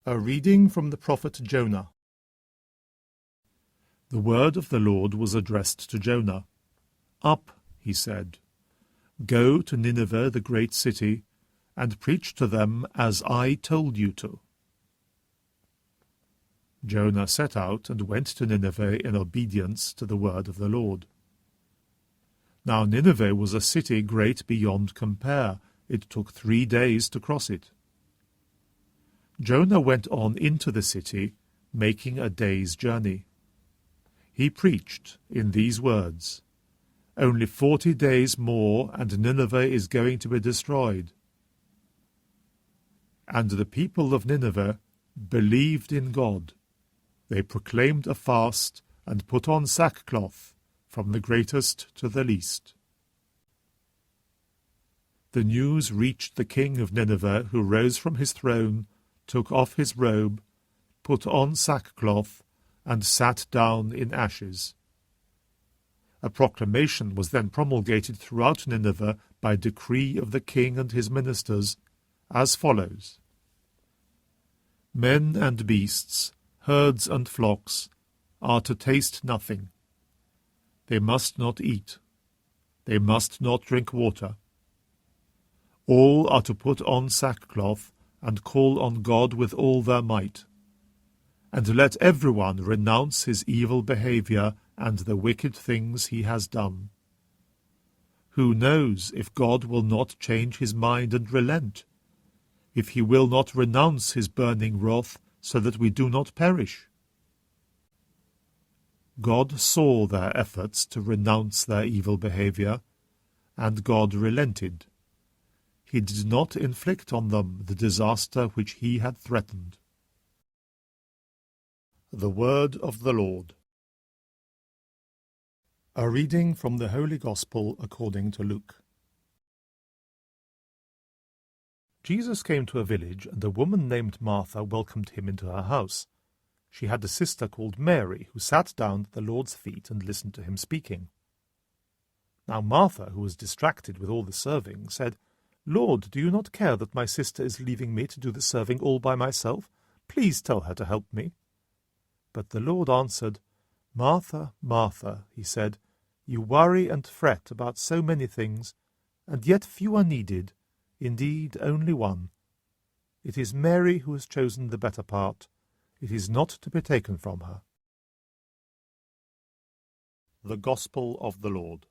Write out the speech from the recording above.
A reading from the prophet Jonah. The word of the Lord was addressed to Jonah. "Up," he said, "go to Nineveh, the great city, and preach to them as I told you to." Jonah set out and went to Nineveh in obedience to the word of the Lord. Now Nineveh was a city great beyond compare. It took 3 days to cross it. Jonah went on into the city, making a day's journey. He preached in these words, "Only 40 days more, and Nineveh is going to be destroyed." And the people of Nineveh believed in God. They proclaimed a fast and put on sackcloth, from the greatest to the least. The news reached the king of Nineveh, who rose from his throne, took off his robe, put on sackcloth, and sat down in ashes. A proclamation was then promulgated throughout Nineveh by decree of the king and his ministers, as follows: Men and beasts, herds and flocks, are to taste nothing. They must not eat. They must not drink water. All are to put on sackcloth and call on God with all their might. And let everyone renounce his evil behavior and the wicked things he has done. Who knows if God will not change his mind and relent, if he will not renounce his burning wrath, so that we do not perish? God saw their efforts to renounce their evil behavior, and God relented. He did not inflict on them the disaster which he had threatened. The Word of the Lord. A reading from the Holy Gospel according to Luke. Jesus came to a village, and a woman named Martha welcomed him into her house. She had a sister called Mary, who sat down at the Lord's feet and listened to him speaking. Now Martha, who was distracted with all the serving, said, "Lord, do you not care that my sister is leaving me to do the serving all by myself? Please tell her to help me." But the Lord answered, "Martha, Martha," he said, "you worry and fret about so many things, and yet few are needed, indeed only one. It is Mary who has chosen the better part. It is not to be taken from her." The Gospel of the Lord.